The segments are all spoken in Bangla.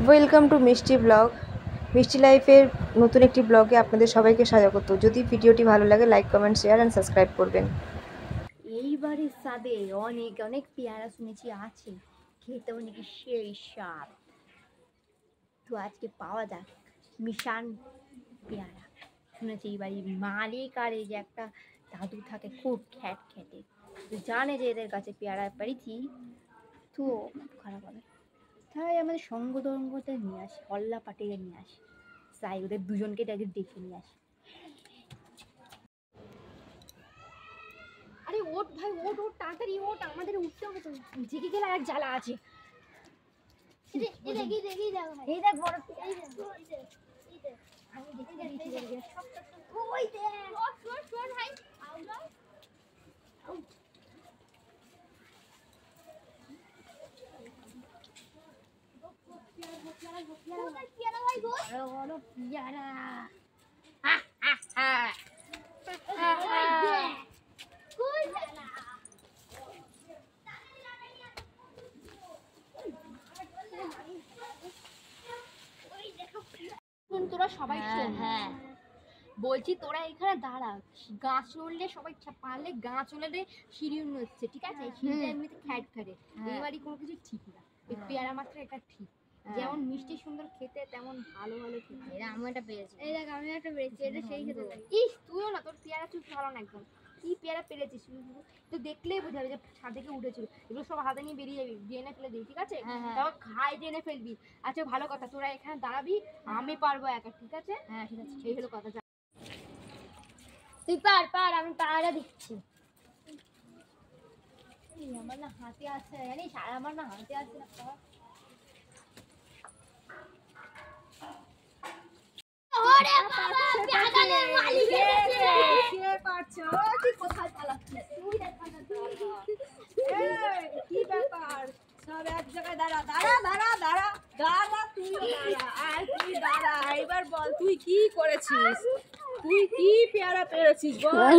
ওয়েলকাম টু মিষ্টি ব্লগ। মিষ্টি লাইফের নতুন একটি ব্লগে আপনাদের সবাইকে স্বাগত। যদি ভিডিওটি ভালো লাগে like comment share and subscribe করবেন। এইবারের স্বাদে অনেক অনেক পেয়ারা শুনেছি আছে, খেতেও নাকি সেই স্বাদ। তো আজকে পাওয়া যাক মিশান পেয়ারা। শুনেছি এইবারই মালিক আর এই যে একটা দাদু থাকে খুব খ্যাট খেটে, তো জানে যে এদের কাছে পেয়ারা পেরেছি তো খারাপ হবে, তাই আমাদের সঙ্গ দঙ্গতে নিয়ে আসি, হল্লা পাটিয়ে নিয়ে আসি, তাই ওদের দুজনকে আগে ডেকে নিয়ে আসি। আরে ওঠ ভাই, ওঠ ওঠ তাড়াতাড়ি ওঠ, আমাদের উঠতে হবে তো, জেগে গেলে এক জ্বালা আছে। এই দেখ বড়, আমি দেখতে দিচ্ছি ওই দেখ ভাই পিয়ারা। তোরা সবাই হ্যাঁ বলছি, তোরা এখানে দাঁড়া, গাছ চললে সবাই পারলে গাছ চলে সিঁড়ি হচ্ছে, ঠিক আছে? সিঁড়িটা এমনিতে খ্যাট খেটে, এই বাড়ি কোনো কিছু ঠিক না, এই পেয়ারা মাত্র এটা ঠিক। যেমন মিষ্টি সুন্দর খেতে, তেমন ভালো ভালো খেতে। এটা আমি একটা পেরেছি, এই দেখ আমি একটা পেরেছি, এটা সেই খেতে লাগে। ইস তুইও না, তোর পেয়ারা চুপ ভালো না একদম। কি পেয়ারা পেরেছিস তো দেখলেই বোঝা যাবে যে ছাদ থেকে উঠেছিল। এগুলো সব হাতে নিয়ে বেরিয়ে যাবি, ড্রেনে ফেলে দিবি, ঠিক আছে? তাও খাই ড্রেনে ফেলবি। আচ্ছা ভালো কথা, তোরা এখানে দাঁড়াবি, আমি পারবো একা, ঠিক আছে? হ্যাঁ ঠিক আছে, সেই হলো কথা। তুই পার, আমি পাড়া দিচ্ছি। আমার না হাতে আছে, জানিস, আর আমার না হাতে আছে না। ওরে বাবা, প্যাগানের মালিক এসেছে। কে পারছো? তুই কোথায় পালাচ্ছিস? তুই দেখা না, এই কি ব্যাপার? সব এক জায়গায় দাঁড়া তুই দাঁড়া, আর তুই দাঁড়া। এবার বল তুই কি করেছিস? তুই কি পেয়ারা পেরেছিস বল?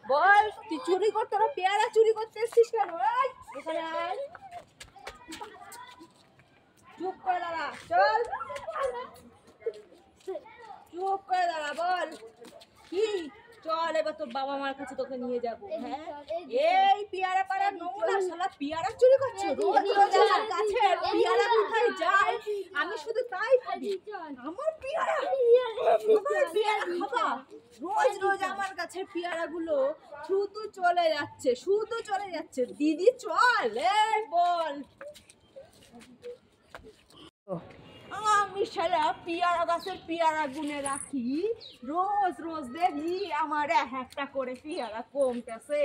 বল তুই চুরি করতে, তোরা পেয়ারা চুরি করতে এসেছিস কেন? এখানে আয়, চুপ করে দাঁড়া, চল চুপ করে দাঁড়া, বল কি? চল এবার তোর বাবা মার কাছে তোকে নিয়ে যাবো। হ্যাঁ, এই পেয়ারা পাড়ার নমুনা, শালা পেয়ারা চুরি করছে। রোজ রোজ আমার কাছে পেয়ারা কোথায় যায় আমি শুধু তাই ভাবি, আমার পেয়ারা খাবা। রোজ রোজ আমার কাছে পেয়ারা গুলো শুধু চলে যাচ্ছে। দিদি চল, এই বল। আমি শালা পেয়ারা গাছের পেয়ারা গুনে রাখি, রোজ রোজ দেখি আমার একটা করে পেয়ারা কমতেছে।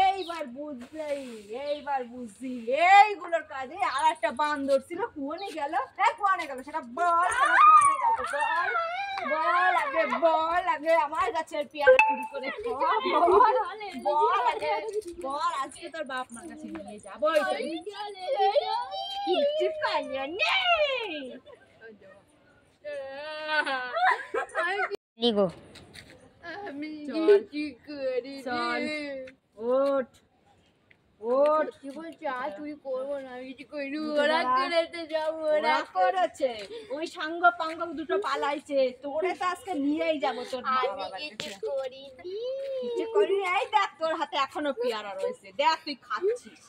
এইবার বুঝছি এইগুলোর কাজে। আর একটা বান্দর ছিল, কুয়ানে গেল সেটা বল, বল আগে আমার গাছের পেয়ারা চুরি করে বল আজকে তোর বাপ মার কাছে নিয়ে যাবো। কি বলছি? আর চুরি করবো না, ওই সাঙ্গ পাঙ্গ দুটো পালাইছে, তোরে তো আজকে নিয়েই যাবো। তোর করি, এই দেখ তোর হাতে এখনো পেয়ারা রয়েছে, দেখ তুই খাচ্ছিস।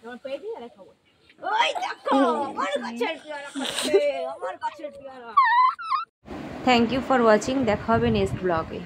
তোমার পেটে আর খাবো, ওই দেখো আমার গাছের পেয়ারা খাচ্ছে, আমার গাছের পেয়ারা। Thank you for watching. দেখা হবে নেক্সট ব্লগে।